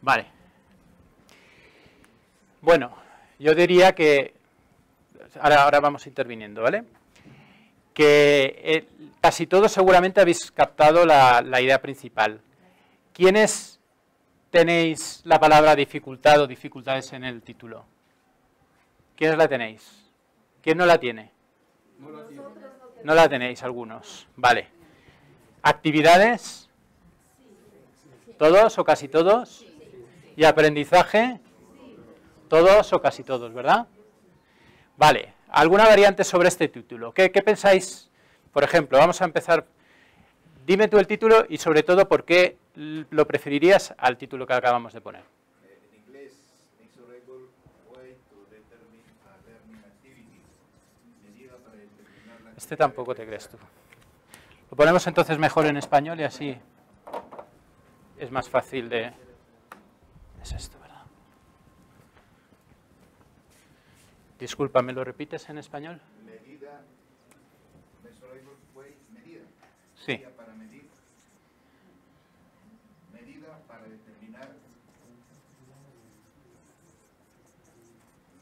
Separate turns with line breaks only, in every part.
Vale. Bueno, yo diría que, ahora vamos interviniendo, ¿vale? Que casi todos seguramente habéis captado la idea principal. ¿Quiénes tenéis la palabra dificultad o dificultades en el título? ¿Quiénes la tenéis? ¿Quién no la tiene? No la tenéis algunos. Vale. ¿Actividades? ¿Todos o casi todos? ¿Y aprendizaje? ¿Todos o casi todos, verdad? Vale. ¿Alguna variante sobre este título? ¿Qué pensáis? Por ejemplo, vamos a empezar. Dime tú el título y sobre todo por qué lo preferirías al título que acabamos de poner.
En inglés, inexorable way to determine a learning activity. Medida para determinar la
Este tampoco te crees tú. Lo ponemos entonces mejor en español y así es más fácil de... Es esto, ¿verdad? Disculpa, ¿me lo repites en español?
medida, measurable way, medida.
Sí.
Medida para medir. Medida para determinar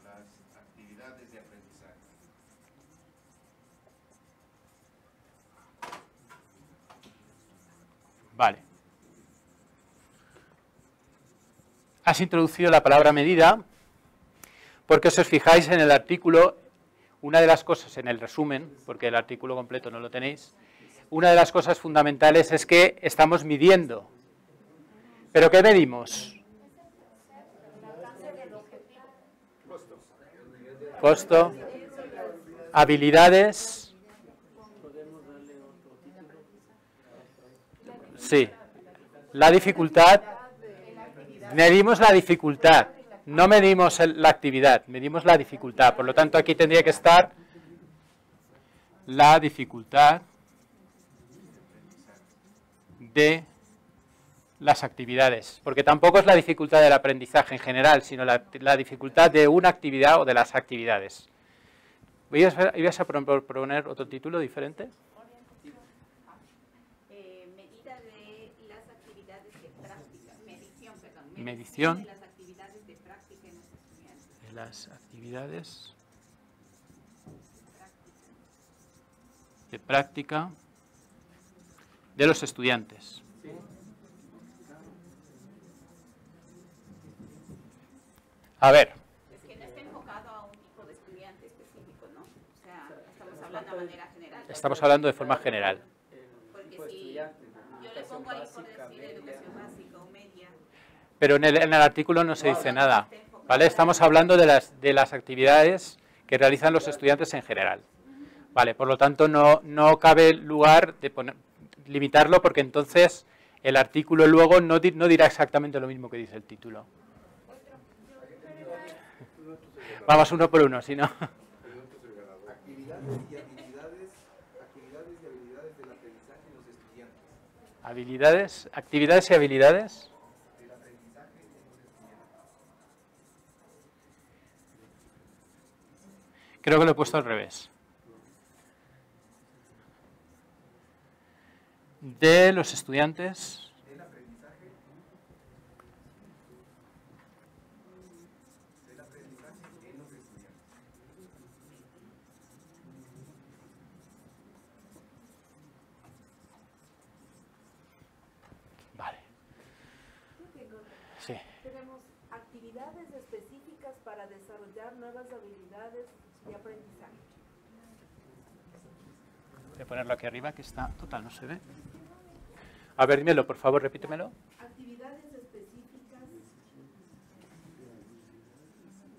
las actividades de aprendizaje.
Vale. Has introducido la palabra medida porque si os fijáis en el artículo, una de las cosas en el resumen, porque el artículo completo no lo tenéis, una de las cosas fundamentales es que estamos midiendo. ¿Pero qué medimos? Costo, habilidades. Sí. La dificultad. Medimos la dificultad. No medimos la actividad, medimos la dificultad. Por lo tanto, aquí tendría que estar la dificultad de las actividades. Porque tampoco es la dificultad del aprendizaje en general, sino la dificultad de una actividad o de las actividades. ¿Ibas a proponer otro título diferente?
Medida de las actividades de práctica, medición, perdón.
Medición
de las actividades de práctica en los estudiantes.
de las actividades de práctica de los estudiantes. A ver.
Es que no está enfocado a un tipo de estudiante específico, ¿no? O sea, estamos hablando de manera general.
Estamos hablando de forma general.
Porque si yo le pongo ahí por decir educación básica o media.
Pero en el artículo no se dice nada, ¿vale? Estamos hablando de las actividades que realizan los estudiantes en general. Vale, por lo tanto no cabe lugar de limitarlo porque entonces el artículo luego no dirá exactamente lo mismo que dice el título. Vamos uno por uno, si no.
Actividades y habilidades del aprendizaje en los estudiantes.
Habilidades, actividades y habilidades.
Del aprendizaje en los estudiantes.
Creo que lo he puesto al revés. De los estudiantes.
Del aprendizaje en los estudiantes.
Vale. Sí.
Tenemos actividades específicas para desarrollar nuevas habilidades de aprendizaje.
Voy a ponerlo aquí arriba, que está... Total, no se ve. A ver, dímelo, por favor, repítemelo.
Actividades específicas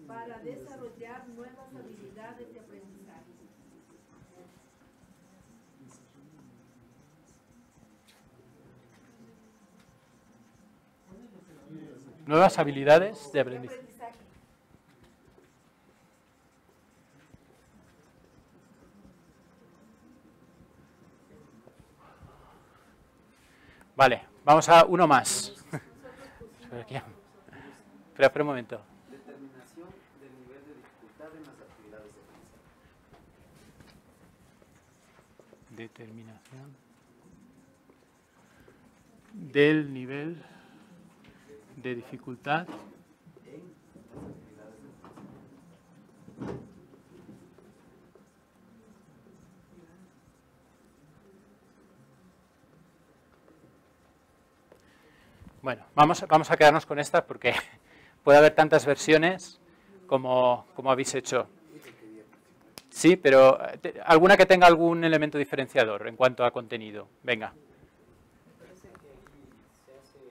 para desarrollar nuevas habilidades de aprendizaje.
Nuevas habilidades de aprendizaje. Vale, vamos a uno más. Espera un momento.
Determinación del nivel de dificultad en las actividades de aprendizaje.
Determinación del nivel de dificultad bueno, vamos a quedarnos con esta porque puede haber tantas versiones como habéis hecho. Sí, pero alguna que tenga algún elemento diferenciador en cuanto a contenido. Venga.
Me parece que ahí se hace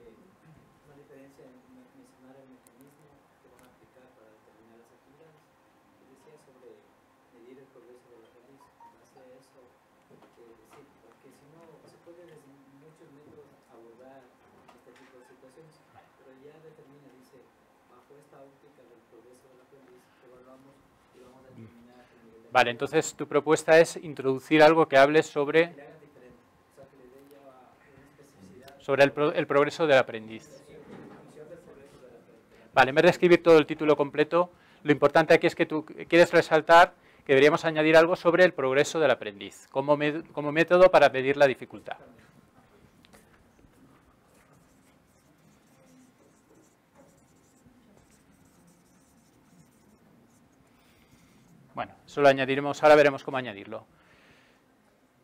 una diferencia en mencionar el mecanismo que van a aplicar para determinar las actividades. Y decía sobre medir el progreso de la aprendiz. En base a eso, decir, porque si no, se puede desde muchos métodos abordar este tipo de situaciones, pero ya determina, dice, bajo esta óptica del progreso del aprendiz, evaluamos y vamos a determinar el nivel de...
Vale, entonces tu propuesta es introducir algo que hable sobre el progreso del aprendiz. Vale, en vez de escribir todo el título completo, lo importante aquí es que tú quieres resaltar que deberíamos añadir algo sobre el progreso del aprendiz, como método para medir la dificultad. Bueno, eso lo añadiremos, ahora veremos cómo añadirlo.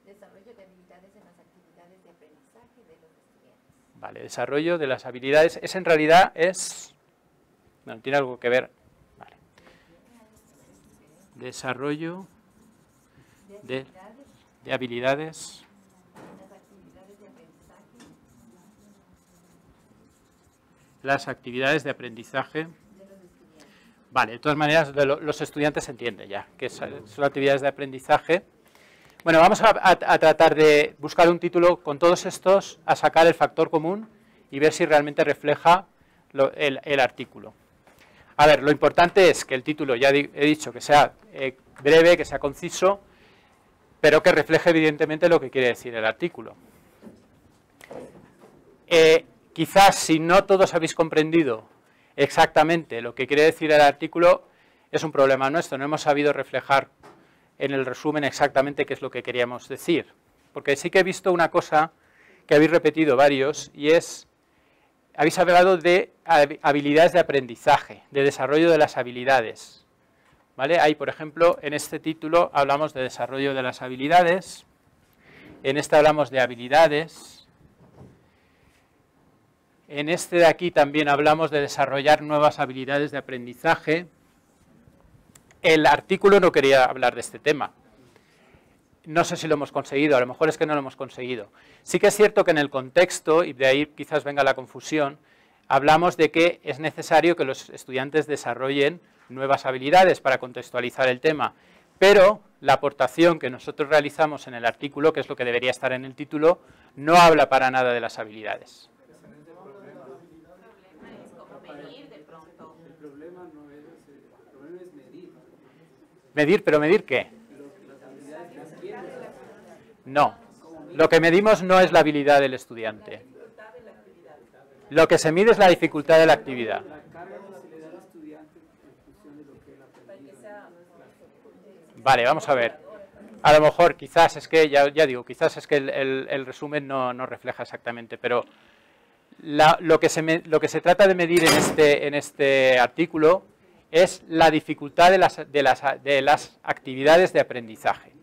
Desarrollo de habilidades en las actividades de aprendizaje de los estudiantes.
Vale, desarrollo de las habilidades. Es en realidad es... No, tiene algo que ver. Vale. Desarrollo de habilidades las actividades de aprendizaje. Vale, de todas maneras los estudiantes entienden ya que son actividades de aprendizaje. Bueno, vamos a tratar de buscar un título con todos estos, a sacar el factor común y ver si realmente refleja el artículo. A ver, lo importante es que el título, ya he dicho, que sea breve, que sea conciso, pero que refleje evidentemente lo que quiere decir el artículo. Quizás si no todos habéis comprendido exactamente lo que quiere decir el artículo, es un problema nuestro, no hemos sabido reflejar en el resumen exactamente qué es lo que queríamos decir. Porque sí que he visto una cosa que habéis repetido varios, y es, habéis hablado de habilidades de aprendizaje, de desarrollo de las habilidades. ¿Vale? Ahí, por ejemplo, en este título hablamos de desarrollo de las habilidades, en este hablamos de habilidades, en este de aquí también hablamos de desarrollar nuevas habilidades de aprendizaje. El artículo no quería hablar de este tema. No sé si lo hemos conseguido, a lo mejor es que no lo hemos conseguido. Sí que es cierto que en el contexto, y de ahí quizás venga la confusión, hablamos de que es necesario que los estudiantes desarrollen nuevas habilidades para contextualizar el tema, pero la aportación que nosotros realizamos en el artículo, que es lo que debería estar en el título, no habla para nada de las habilidades. ¿Medir? ¿Pero medir qué? No. Lo que medimos no es la habilidad del estudiante. Lo que se mide es la dificultad de la actividad. Vale, vamos a ver. A lo mejor, quizás es que, ya digo, quizás es que el resumen no refleja exactamente, pero lo que se trata de medir en este artículo es la dificultad de las actividades de aprendizaje.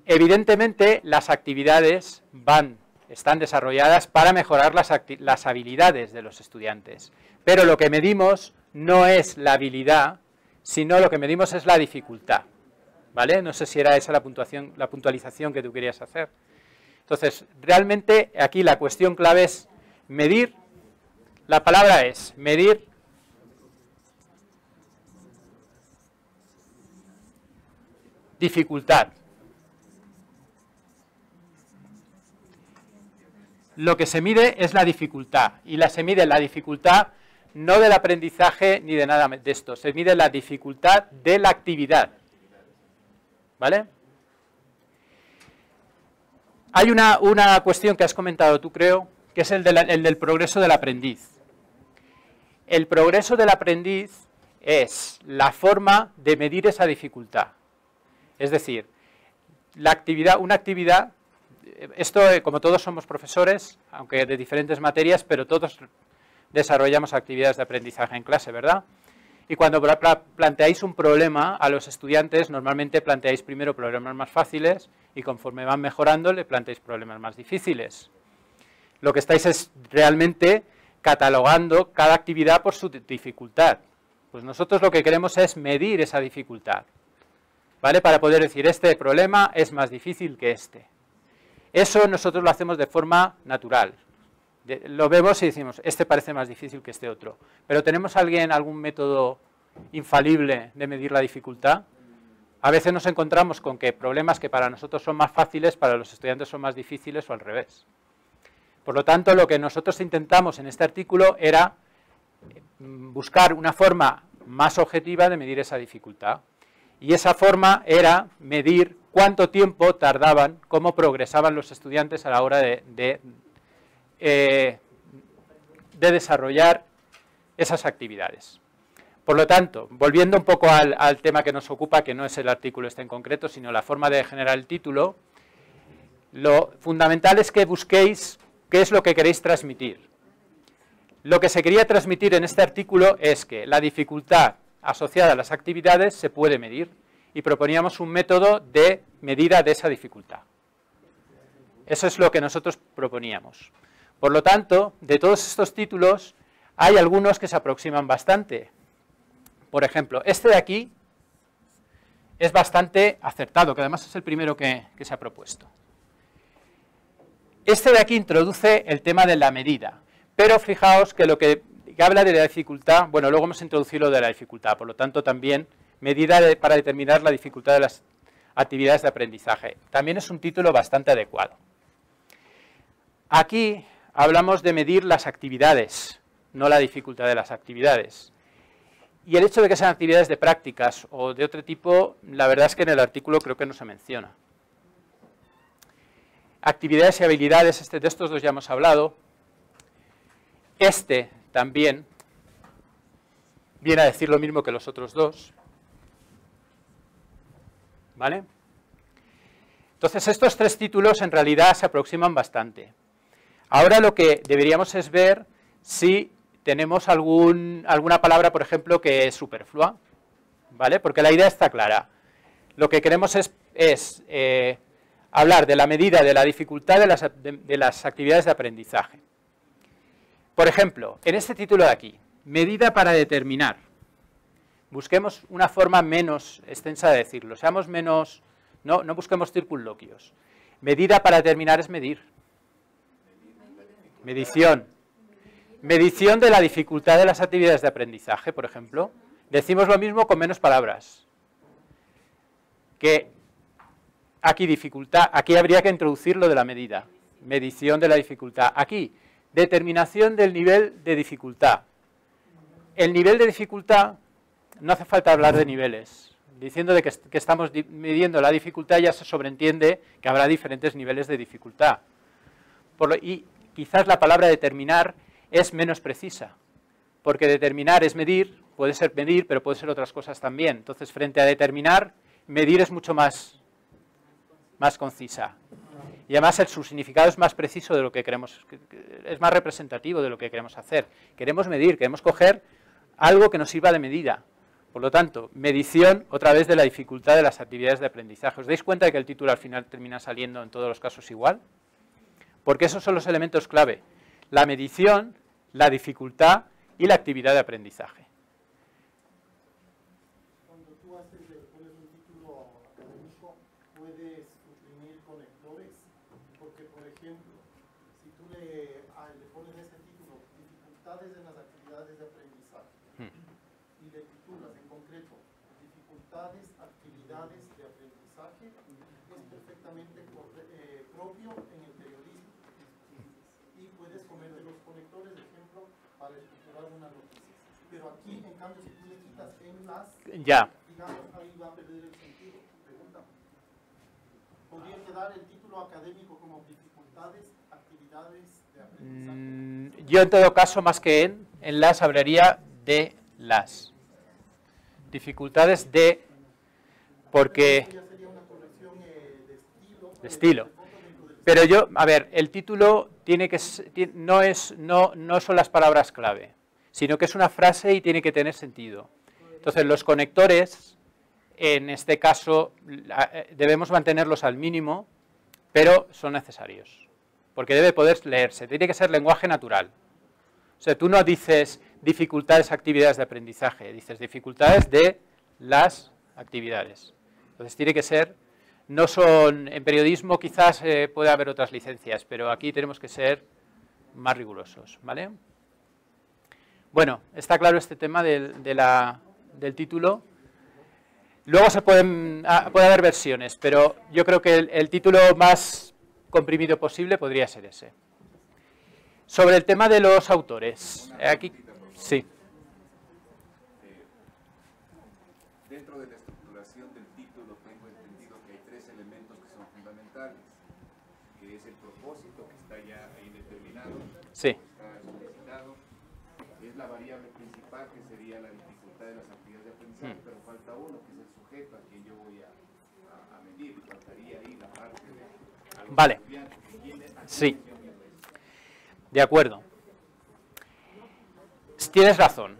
Evidentemente, las actividades están desarrolladas para mejorar las habilidades de los estudiantes, pero lo que medimos no es la habilidad, sino lo que medimos es la dificultad. ¿Vale? No sé si era esa la puntualización que tú querías hacer. Entonces, realmente aquí la cuestión clave es medir. La palabra es medir dificultad. Lo que se mide es la dificultad, y se mide la dificultad no del aprendizaje ni de nada de esto, se mide la dificultad de la actividad. ¿Vale? Hay una cuestión que has comentado tú, creo, que es el del progreso del aprendiz. El progreso del aprendiz es la forma de medir esa dificultad. Es decir, una actividad esto, como todos somos profesores, aunque de diferentes materias, pero todos desarrollamos actividades de aprendizaje en clase, ¿verdad? Y cuando planteáis un problema a los estudiantes, normalmente planteáis primero problemas más fáciles y conforme van mejorando le planteáis problemas más difíciles. Lo que estáis es realmente catalogando cada actividad por su dificultad. Pues nosotros lo que queremos es medir esa dificultad, ¿vale? Para poder decir, este problema es más difícil que este. Eso nosotros lo hacemos de forma natural. Lo vemos y decimos, este parece más difícil que este otro. Pero ¿tenemos algún método infalible de medir la dificultad? A veces nos encontramos con que problemas que para nosotros son más fáciles, para los estudiantes son más difíciles o al revés. Por lo tanto, lo que nosotros intentamos en este artículo era buscar una forma más objetiva de medir esa dificultad. Y esa forma era medir cuánto tiempo tardaban, cómo progresaban los estudiantes a la hora de desarrollar esas actividades. Por lo tanto, volviendo un poco al tema que nos ocupa, que no es el artículo este en concreto, sino la forma de generar el título, lo fundamental es que busquéis qué es lo que queréis transmitir. Lo que se quería transmitir en este artículo es que la dificultad asociada a las actividades se puede medir y proponíamos un método de medida de esa dificultad. Eso es lo que nosotros proponíamos. Por lo tanto, de todos estos títulos, hay algunos que se aproximan bastante. Por ejemplo, este de aquí es bastante acertado, que además es el primero que se ha propuesto. Este de aquí introduce el tema de la medida, pero fijaos que lo que habla de la dificultad, bueno, luego hemos introducido lo de la dificultad, por lo tanto también medida para determinar la dificultad de las actividades de aprendizaje. También es un título bastante adecuado. Aquí hablamos de medir las actividades, no la dificultad de las actividades. Y el hecho de que sean actividades de prácticas o de otro tipo, la verdad es que en el artículo creo que no se menciona. Actividades y habilidades, de estos dos ya hemos hablado. Este también viene a decir lo mismo que los otros dos. ¿Vale? Entonces, estos tres títulos en realidad se aproximan bastante. Ahora lo que deberíamos es ver si tenemos alguna palabra, por ejemplo, que es superflua, ¿vale? Porque la idea está clara. Lo que queremos es hablar de la medida de la dificultad de las actividades de aprendizaje. Por ejemplo, en este título de aquí, medida para determinar. Busquemos una forma menos extensa de decirlo, seamos menos, no busquemos circunloquios. Medida para determinar es medir. Medición. Medición de la dificultad de las actividades de aprendizaje, por ejemplo. Decimos lo mismo con menos palabras. Que aquí dificultad, aquí habría que introducir lo de la medida. Medición de la dificultad. Aquí, determinación del nivel de dificultad. El nivel de dificultad, no hace falta hablar de niveles. Diciendo de que estamos midiendo la dificultad ya se sobreentiende que habrá diferentes niveles de dificultad. Y quizás la palabra determinar es menos precisa, porque determinar es medir, puede ser medir, pero puede ser otras cosas también. Entonces, frente a determinar, medir es mucho más concisa. Y además su significado es más preciso de lo que queremos, es más representativo de lo que queremos hacer. Queremos medir, queremos coger algo que nos sirva de medida. Por lo tanto, medición otra vez de la dificultad de las actividades de aprendizaje. ¿Os dais cuenta de que el título al final termina saliendo en todos los casos igual? Porque esos son los elementos clave. La medición, la dificultad y la actividad de aprendizaje.
Cuando tú pones un título académico, puedes suprimir conectores, porque por ejemplo, si tú le pones este título, dificultades en las actividades de aprendizaje, y le titulas en concreto, dificultades, actividades de aprendizaje, es perfectamente propio en el periodismo. Y puedes comer de los conectores, de ejemplo, para estructurar una noticia. Pero aquí, en cambio, si tú le quitas digamos, ahí va a perder el sentido. Pregúntame. ¿Podría quedar el título académico como dificultades, actividades de aprendizaje?
Yo, en todo caso, más que en las, hablaría de las. Dificultades de... Porque...
Ya sería una corrección de estilo.
De estilo. Pero a ver, el título no son las palabras clave, sino que es una frase y tiene que tener sentido. Entonces, los conectores, en este caso, debemos mantenerlos al mínimo, pero son necesarios, porque debe poder leerse, tiene que ser lenguaje natural. O sea, tú no dices dificultades, actividades de aprendizaje, dices dificultades de las actividades. Entonces, tiene que ser... No son, en periodismo quizás puede haber otras licencias, pero aquí tenemos que ser más rigurosos, ¿vale? Bueno, está claro este tema del título. Luego puede haber versiones, pero yo creo que el título más comprimido posible podría ser ese. Sobre el tema de los autores, aquí, sí.
Dentro de la estructuración del título tengo entendido que hay tres elementos que son fundamentales, que es el propósito, que está ya ahí determinado,
Sí.
está solicitado, es la variable principal, que sería la dificultad de las actividades de aprendizaje, pero falta uno, que es el sujeto a quien yo voy a medir, y faltaría ahí la parte de a los
Vale.
estudiantes, que tiene
Sí. De acuerdo. Tienes razón.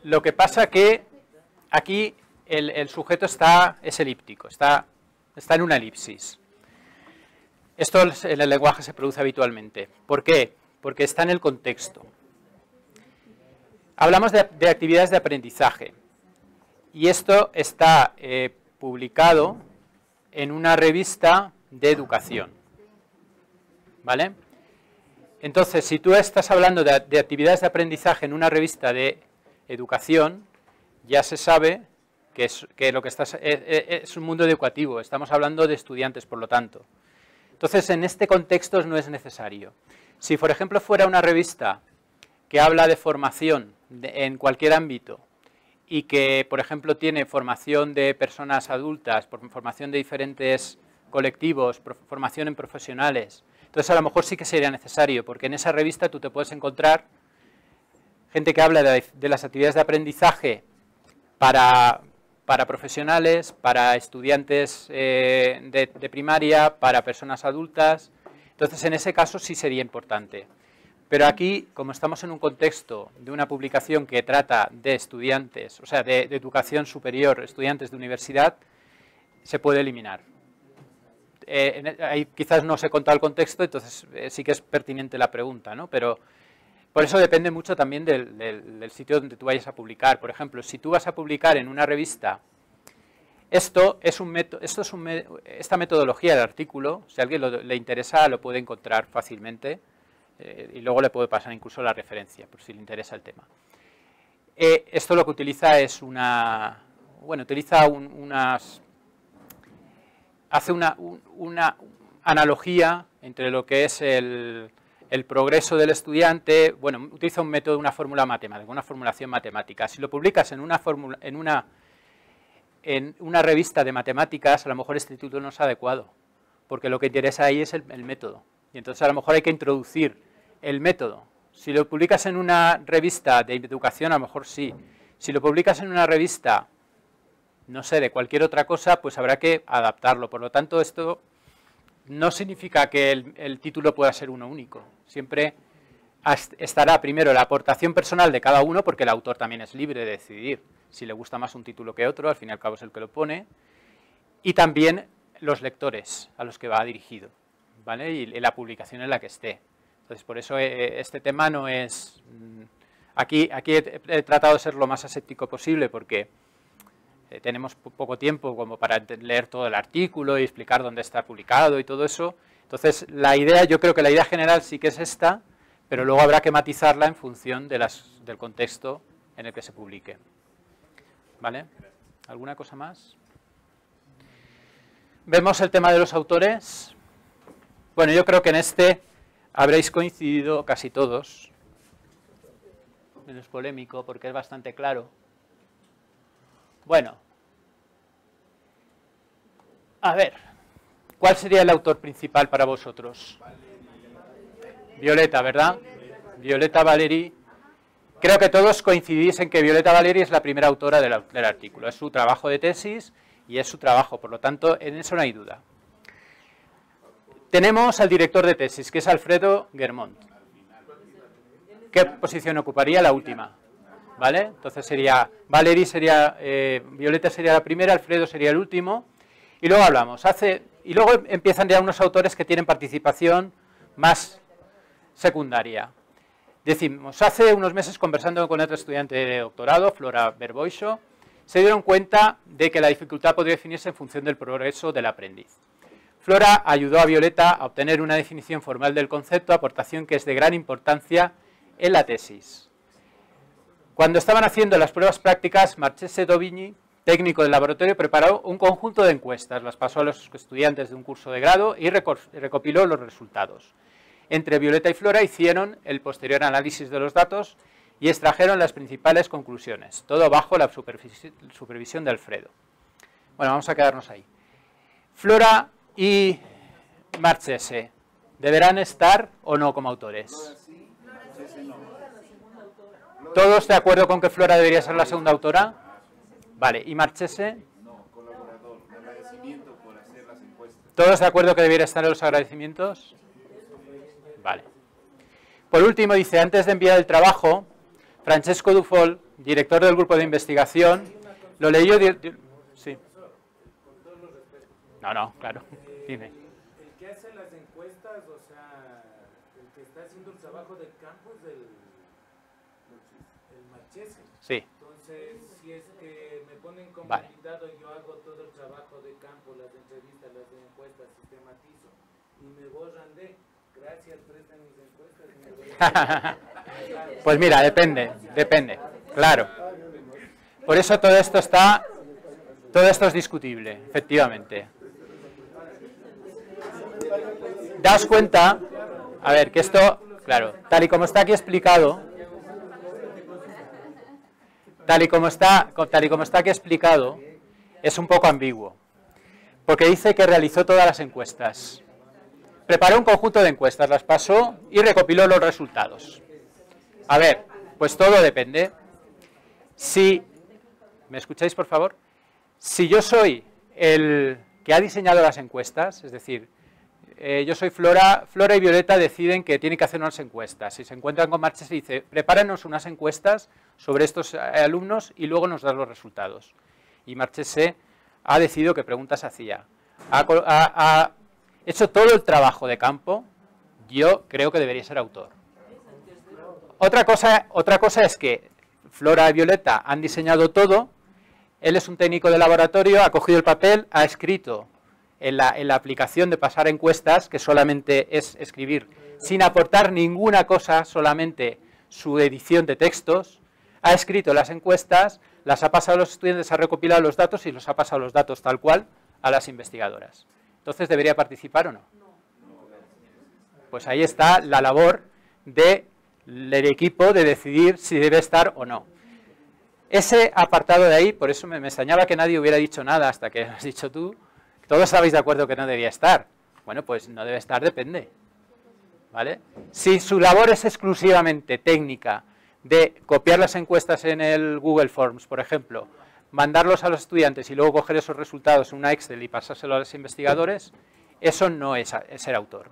Lo que pasa que aquí el sujeto es elíptico, está en una elipsis. Esto en el lenguaje se produce habitualmente. ¿Por qué? Porque está en el contexto. Hablamos de actividades de aprendizaje y esto está publicado en una revista de educación. ¿Vale? Entonces, si tú estás hablando de actividades de aprendizaje en una revista de educación, ya se sabe que lo que estás es un mundo educativo, estamos hablando de estudiantes, por lo tanto. Entonces, en este contexto no es necesario. Si, por ejemplo, fuera una revista que habla de formación en cualquier ámbito y que, por ejemplo, tiene formación de personas adultas, formación de diferentes colectivos, formación en profesionales, entonces a lo mejor sí que sería necesario, porque en esa revista tú te puedes encontrar gente que habla de las actividades de aprendizaje para profesionales, para estudiantes de primaria, para personas adultas. Entonces en ese caso sí sería importante. Pero aquí, como estamos en un contexto de una publicación que trata de estudiantes, o sea, de educación superior, estudiantes de universidad, se puede eliminar. Ahí quizás no os he contado el contexto, entonces sí que es pertinente la pregunta, ¿no? Pero por eso depende mucho también del sitio donde tú vayas a publicar. Por ejemplo, si tú vas a publicar en una revista, esta metodología del artículo, si a alguien le interesa, lo puede encontrar fácilmente y luego le puede pasar incluso la referencia, por si le interesa el tema. Esto lo que utiliza es hace una analogía entre lo que es el progreso del estudiante. Bueno, utiliza un método, una fórmula matemática, una formulación matemática. Si lo publicas en una revista de matemáticas, a lo mejor este título no es adecuado, porque lo que interesa ahí es el método. Y entonces a lo mejor hay que introducir el método. Si lo publicas en una revista de educación, a lo mejor sí. Si lo publicas en una revista, no sé, de cualquier otra cosa, pues habrá que adaptarlo. Por lo tanto, esto no significa que el título pueda ser uno único. Siempre estará primero la aportación personal de cada uno, porque el autor también es libre de decidir si le gusta más un título que otro, al fin y al cabo es el que lo pone, y también los lectores a los que va dirigido, ¿vale? Y la publicación en la que esté. Entonces, por eso este tema no es... Aquí he tratado de ser lo más aséptico posible, porque tenemos poco tiempo como para leer todo el artículo y explicar dónde está publicado y todo eso. Entonces, yo creo que la idea general sí que es esta, pero luego habrá que matizarla en función del contexto en el que se publique. ¿Vale? ¿Alguna cosa más? Vemos el tema de los autores. Bueno, yo creo que en este habréis coincidido casi todos. Menos polémico, porque es bastante claro. Bueno, a ver, ¿cuál sería el autor principal para vosotros? Violeta, ¿verdad? Violeta Valeri. Creo que todos coincidís en que Violeta Valeri es la primera autora del artículo. Es su trabajo de tesis y es su trabajo, por lo tanto, en eso no hay duda. Tenemos al director de tesis, que es Alfredo Guermont. ¿Qué posición ocuparía? La última. ¿Vale? Entonces sería, Valerie sería, Violeta sería la primera, Alfredo sería el último. Y luego hablamos. Y luego empiezan ya unos autores que tienen participación más secundaria. Decimos, hace unos meses conversando con otra estudiante de doctorado, Flora Berboixo, se dieron cuenta de que la dificultad podría definirse en función del progreso del aprendiz. Flora ayudó a Violeta a obtener una definición formal del concepto, aportación que es de gran importancia en la tesis. Cuando estaban haciendo las pruebas prácticas, Marchese Dovigny, técnico del laboratorio, preparó un conjunto de encuestas, las pasó a los estudiantes de un curso de grado y recopiló los resultados. Entre Violeta y Flora hicieron el posterior análisis de los datos y extrajeron las principales conclusiones, todo bajo la supervisión de Alfredo. Bueno, vamos a quedarnos ahí. Flora y Marchese, ¿deberán estar o no como autores? ¿Todos de acuerdo con que Flora debería ser la segunda autora? Vale, ¿y Marchese?
No, colaborador, agradecimiento por hacer las encuestas.
¿Todos de acuerdo que debería estar en los agradecimientos? Vale. Por último, dice, antes de enviar el trabajo, Francesco Dufol, director del grupo de investigación, lo leyó... Sí. No, claro. Dime.
El que hace las encuestas, o sea, el que está haciendo el trabajo de campo es el Marchese.
Sí.
Entonces, si es que me ponen como
Vale.
invitado, yo hago todo el trabajo de campo, las entrevistas, las encuestas, sistematizo, y me borran de, gracias, prestan mis encuestas, y me voy a...
Pues mira, depende, claro. Por eso todo esto es discutible, efectivamente. Daos cuenta, a ver, que esto, claro, tal y como está aquí explicado, es un poco ambiguo, porque dice que realizó todas las encuestas. Preparó un conjunto de encuestas, las pasó y recopiló los resultados. A ver, pues todo depende. Si, ¿me escucháis, por favor? Si yo soy el que ha diseñado las encuestas, es decir, yo soy Flora y Violeta deciden que tienen que hacer unas encuestas. Si se encuentran con Marchese y dice, prepáranos unas encuestas sobre estos alumnos y luego nos das los resultados. Y Marchese ha decidido qué preguntas hacía. Ha hecho todo el trabajo de campo, yo creo que debería ser autor. Otra cosa es que Flora y Violeta han diseñado todo, él es un técnico de laboratorio, ha cogido el papel, ha escrito en la aplicación de pasar encuestas, que solamente es escribir sin aportar ninguna cosa, solamente su edición de textos, ha escrito las encuestas, las ha pasado a los estudiantes, ha recopilado los datos y los ha pasado los datos tal cual a las investigadoras. Entonces, ¿debería participar o no? Pues ahí está la labor del equipo de decidir si debe estar o no. Ese apartado de ahí, por eso me extrañaba que nadie hubiera dicho nada hasta que lo has dicho tú. Todos estabais de acuerdo que no debía estar. Bueno, pues no debe estar, depende. ¿Vale? Si su labor es exclusivamente técnica, de copiar las encuestas en el Google Forms, por ejemplo, mandarlos a los estudiantes y luego coger esos resultados en una Excel y pasárselo a los investigadores, eso no es ser autor.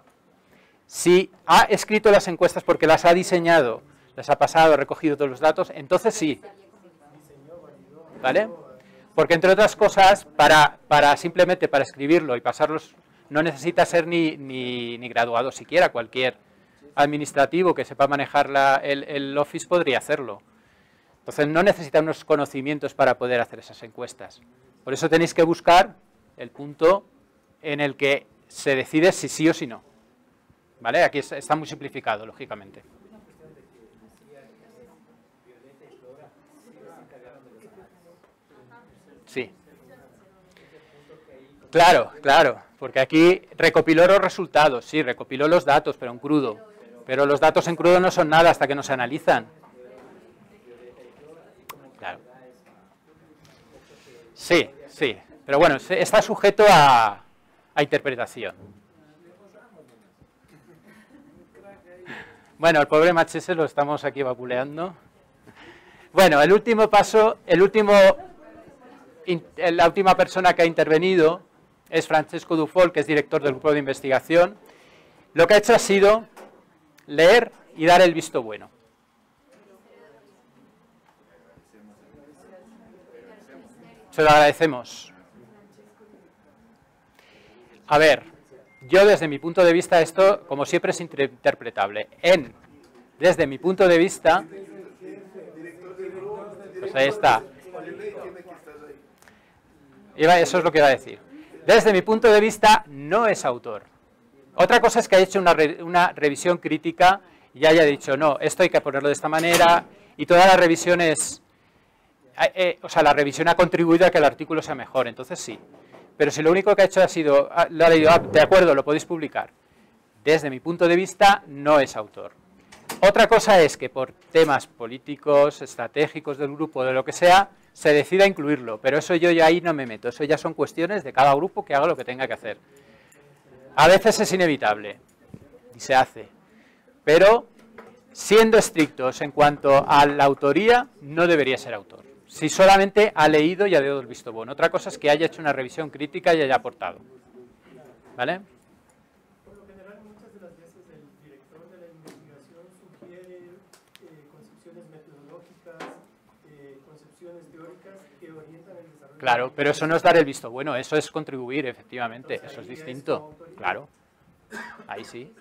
Si ha escrito las encuestas porque las ha diseñado, las ha pasado, ha recogido todos los datos, entonces sí. ¿Vale? Porque entre otras cosas, simplemente para escribirlo y pasarlos, no necesita ser ni graduado siquiera, cualquier administrativo que sepa manejar el Office podría hacerlo. Entonces no necesita unos conocimientos para poder hacer esas encuestas. Por eso tenéis que buscar el punto en el que se decide si sí o si no. ¿Vale? Aquí está muy simplificado, lógicamente. Sí. Claro, porque aquí recopiló los resultados, sí, recopiló los datos, pero en crudo. Pero los datos en crudo no son nada hasta que no se analizan. Claro. Sí, pero bueno, está sujeto a interpretación. Bueno, el pobre Marchese lo estamos aquí vapuleando. Bueno, el último paso, la última persona que ha intervenido es Francesco Dufol, que es director del grupo de investigación, lo que ha hecho ha sido leer y dar el visto bueno. Se lo agradecemos. A ver, yo desde mi punto de vista esto, como siempre, es interpretable. Desde mi punto de vista, pues ahí está. Eso es lo que iba a decir. Desde mi punto de vista, no es autor. Otra cosa es que haya hecho una revisión crítica y haya dicho, no, esto hay que ponerlo de esta manera, y toda la revisión es... o sea, la revisión ha contribuido a que el artículo sea mejor, entonces sí. Pero si lo único que ha hecho ha sido, lo ha leído, de acuerdo, lo podéis publicar. Desde mi punto de vista, no es autor. Otra cosa es que por temas políticos, estratégicos del grupo, de lo que sea, se decida incluirlo, pero eso yo ya ahí no me meto, eso ya son cuestiones de cada grupo que haga lo que tenga que hacer. A veces es inevitable, y se hace, pero siendo estrictos en cuanto a la autoría, no debería ser autor. Si solamente ha leído y ha dado el visto bueno. Otra cosa es que haya hecho una revisión crítica y haya aportado. ¿Vale?
Por lo general, muchas de las veces el director de la investigación sugiere concepciones metodológicas, concepciones teóricas que orientan el desarrollo.
Claro, pero eso no es dar el visto bueno, eso es contribuir, efectivamente, entonces, eso es distinto. Claro, ahí sí.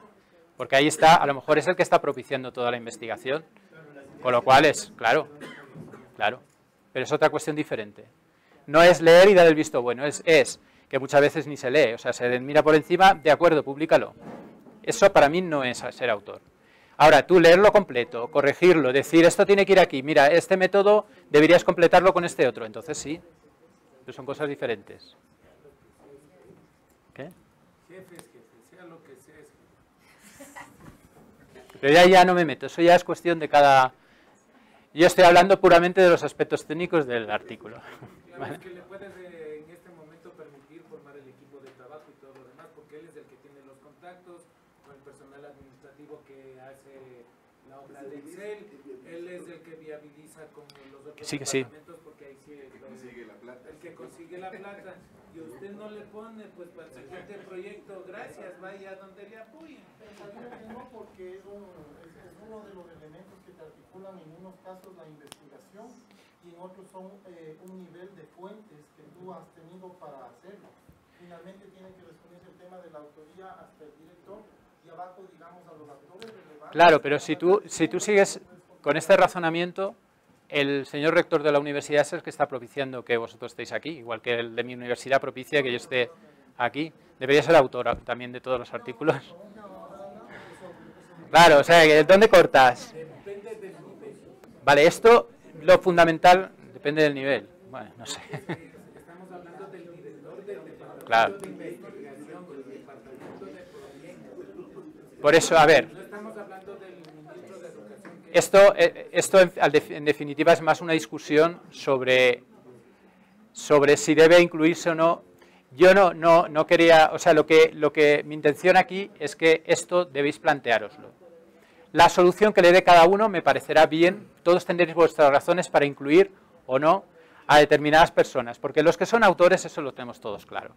Porque ahí está, a lo mejor es el que está propiciando toda la investigación, con lo cual es, claro, pero es otra cuestión diferente. No es leer y dar el visto bueno, es que muchas veces ni se lee, o sea, se mira por encima, de acuerdo, públicalo. Eso para mí no es ser autor. Ahora, tú leerlo completo, corregirlo, decir, esto tiene que ir aquí, mira, este método deberías completarlo con este otro, entonces sí, pero son cosas diferentes. ¿Qué?
Jefes, sea lo que sea.
Pero ya no me meto, eso ya es cuestión de cada... Yo estoy hablando puramente de los aspectos técnicos del artículo.
Claro, ¿vale? Es que le puedes en este momento permitir formar el equipo de trabajo y todo lo demás, porque él es el que tiene los contactos con el personal administrativo que hace la obra de Excel, él es el que viabiliza con los otros departamentos, porque ahí sí el que consigue la plata, y usted no le pone, pues para el siguiente proyecto, gracias, vaya donde le apoyen.
No, porque es uno de los elementos que te articulan en unos casos la investigación y en otros son un nivel de fuentes que tú has tenido para hacerlo. Finalmente tiene que responderse el tema de la autoría hasta el director y abajo, digamos, a los actores relevantes.
Claro, pero si tú sigues con este razonamiento, el señor rector de la universidad es el que está propiciando que vosotros estéis aquí, igual que el de mi universidad propicia que yo esté aquí. Debería ser autor también de todos los artículos. Claro, o sea, ¿dónde cortas? Vale, esto, lo fundamental, depende del nivel. Bueno, no sé.
Estamos hablando del director del departamento
claro.
de investigación, del departamento de proyectos.
Por eso, a ver.
No estamos hablando del ministro de Educación.
Esto en definitiva es más una discusión sobre si debe incluirse o no. Yo no quería, o sea, lo que mi intención aquí es que esto debéis planteároslo. La solución que le dé cada uno me parecerá bien, todos tendréis vuestras razones para incluir o no a determinadas personas, porque los que son autores eso lo tenemos todos claro.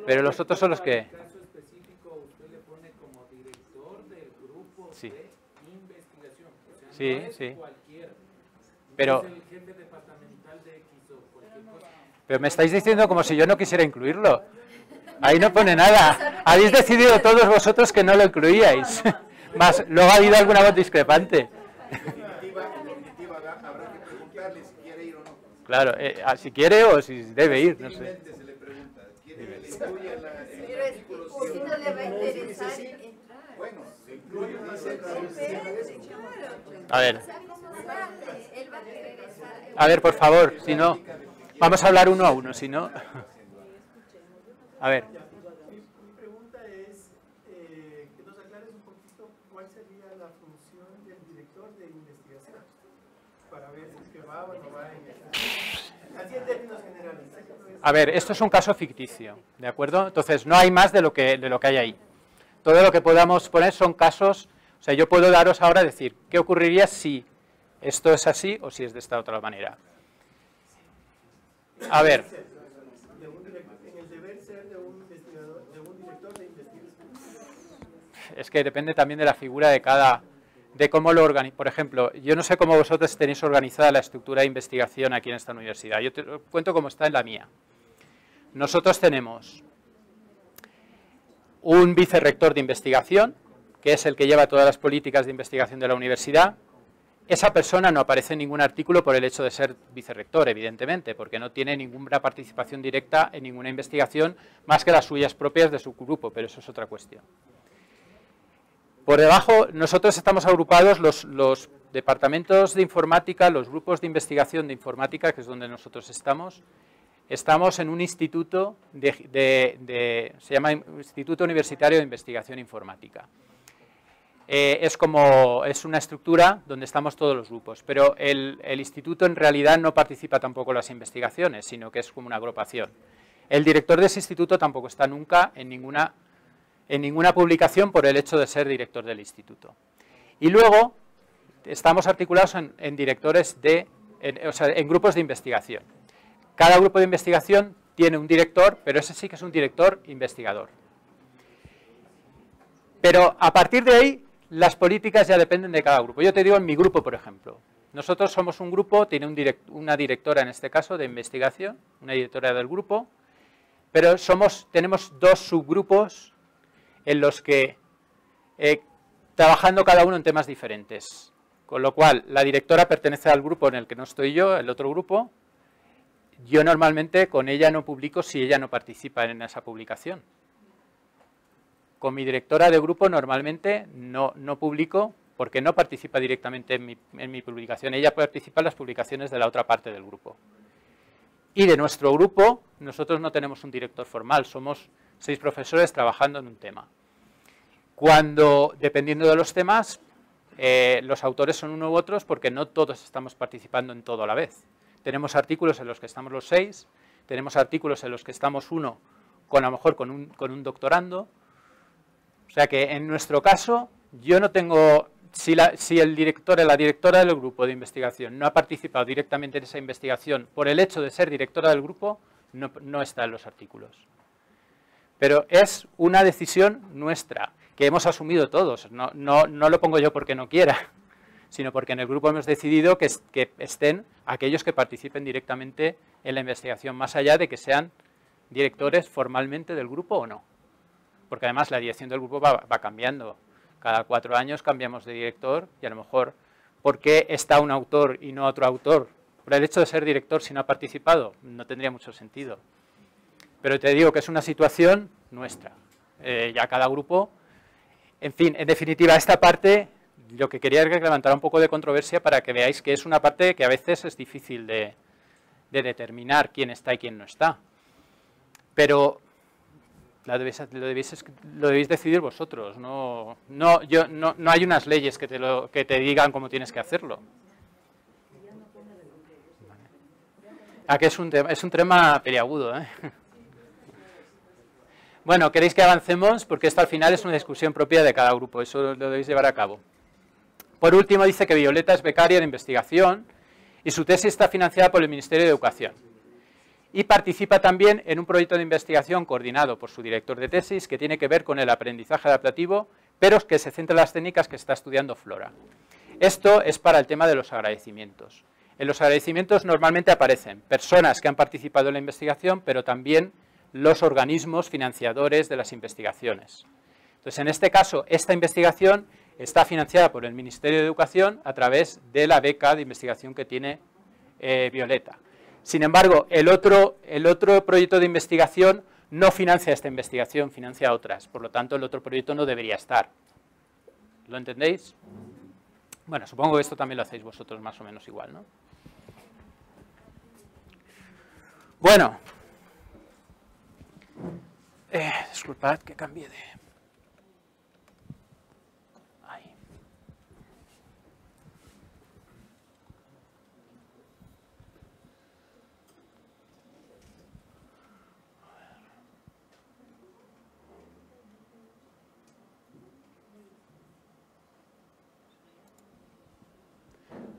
Pero los otros son los que...
En el caso específico usted le pone como director del grupo
sí.
de investigación. O sea,
sí,
no es
sí.
cualquiera.
Pero...
No es el jefe departamental de X o cualquier cosa.
Pero me estáis diciendo como si yo no quisiera incluirlo. Ahí no pone nada. Habéis decidido todos vosotros que no lo incluíais. Más, luego ha habido alguna voz discrepante.
En definitiva, habrá que preguntarle si quiere ir o no.
Claro, si quiere o si debe ir, no sé.
Se le pregunta, ¿quiere que le incluya en el artículo?
O si no le va a interesar entrar.
Bueno, se incluye, dice,
A ver.
Él va a querer estar.
A ver, por favor, si no, vamos a hablar uno a uno, si no. A ver.
Mi pregunta es que nos aclares un poquito cuál sería la función del director de investigación para ver si es que va o no va en este. Así en términos generales.
A ver, esto es un caso ficticio, ¿de acuerdo? Entonces, no hay más de lo que hay ahí. Todo lo que podamos poner son casos, o sea, yo puedo daros ahora decir, ¿qué ocurriría si esto es así o si es de esta otra manera? A ver.
En el deber ser de un investigador, de un director de investigación.
es que depende también de la figura de cada, de cómo lo organiza. Por ejemplo, yo no sé cómo vosotros tenéis organizada la estructura de investigación aquí en esta universidad. Yo te cuento cómo está en la mía. Nosotros tenemos un vicerrector de investigación, que es el que lleva todas las políticas de investigación de la universidad. Esa persona no aparece en ningún artículo por el hecho de ser vicerrector, evidentemente, porque no tiene ninguna participación directa en ninguna investigación más que las suyas propias de su grupo, pero eso es otra cuestión. Por debajo, nosotros estamos agrupados los departamentos de informática, los grupos de investigación de informática, que es donde nosotros estamos en un instituto, se llama Instituto Universitario de Investigación Informática. Es una estructura donde estamos todos los grupos, pero el instituto en realidad no participa tampoco en las investigaciones, sino que es como una agrupación. El director de ese instituto tampoco está nunca en ninguna publicación por el hecho de ser director del instituto. Y luego estamos articulados en directores en grupos de investigación. Cada grupo de investigación tiene un director, pero ese sí que es un director investigador. Pero a partir de ahí, las políticas ya dependen de cada grupo. Yo te digo en mi grupo, por ejemplo. Nosotros somos un grupo, tiene una directora en este caso de investigación, una directora del grupo, pero tenemos dos subgrupos en los que trabajando cada uno en temas diferentes. Con lo cual, la directora pertenece al grupo en el que no estoy yo, el otro grupo. Yo normalmente con ella no publico si ella no participa en esa publicación. Con mi directora de grupo normalmente no publico porque no participa directamente en mi publicación. Ella participa en las publicaciones de la otra parte del grupo. Y de nuestro grupo, nosotros no tenemos un director formal, somos 6 profesores trabajando en un tema. Dependiendo de los temas, los autores son uno u otros porque no todos estamos participando en todo a la vez. Tenemos artículos en los que estamos los 6, tenemos artículos en los que estamos uno a lo mejor con un doctorando. O sea que en nuestro caso, yo no tengo, si el director o la directora del grupo de investigación no ha participado directamente en esa investigación por el hecho de ser directora del grupo, no está en los artículos. Pero es una decisión nuestra, que hemos asumido todos. No lo pongo yo porque no quiera, sino porque en el grupo hemos decidido que estén aquellos que participen directamente en la investigación, más allá de que sean directores formalmente del grupo o no. Porque además la dirección del grupo va cambiando. Cada 4 años cambiamos de director y a lo mejor, ¿por qué está un autor y no otro autor? Por el hecho de ser director si no ha participado, no tendría mucho sentido. Pero te digo que es una situación nuestra. Ya cada grupo, en fin, en definitiva, esta parte, lo que quería es que levantara un poco de controversia para que veáis que es una parte que a veces es difícil de determinar quién está y quién no está. Pero lo debéis decidir vosotros. No hay unas leyes que te digan cómo tienes que hacerlo. Aquí es un tema peliagudo, ¿eh? Bueno, ¿queréis que avancemos? Porque esto al final es una discusión propia de cada grupo, eso lo debéis llevar a cabo. Por último, dice que Violeta es becaria de investigación y su tesis está financiada por el Ministerio de Educación. Y participa también en un proyecto de investigación coordinado por su director de tesis que tiene que ver con el aprendizaje adaptativo, pero que se centra en las técnicas que está estudiando Flora. Esto es para el tema de los agradecimientos. En los agradecimientos normalmente aparecen personas que han participado en la investigación, pero también los organismos financiadores de las investigaciones. Entonces, en este caso, esta investigación está financiada por el Ministerio de Educación a través de la beca de investigación que tiene Violeta. Sin embargo, el otro proyecto de investigación no financia esta investigación, financia otras. Por lo tanto, el otro proyecto no debería estar. ¿Lo entendéis? Bueno, supongo que esto también lo hacéis vosotros más o menos igual, ¿no? Bueno. Disculpad que cambie de... Ahí.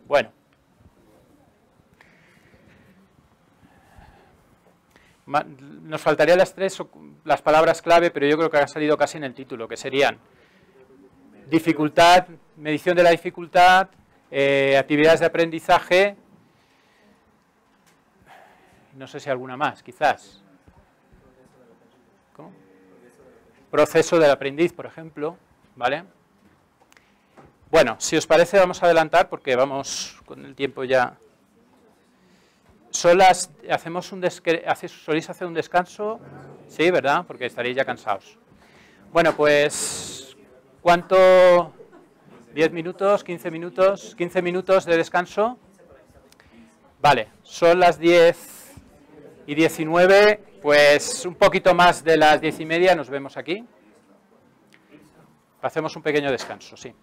Bueno. Nos faltarían las palabras clave, pero yo creo que han salido casi en el título, que serían dificultad, medición de la dificultad, actividades de aprendizaje, no sé si alguna más, quizás. ¿Cómo? Proceso del aprendiz, por ejemplo, ¿vale? Bueno, si os parece vamos a adelantar porque vamos con el tiempo ya. ¿Soléis hacer un descanso? Sí, ¿verdad? Porque estaréis ya cansados. Bueno, pues, ¿cuánto? ¿10 minutos? ¿15 minutos? ¿15 minutos de descanso? Vale, son las 10:19, pues un poquito más de las 10:30 nos vemos aquí. Hacemos un pequeño descanso, sí.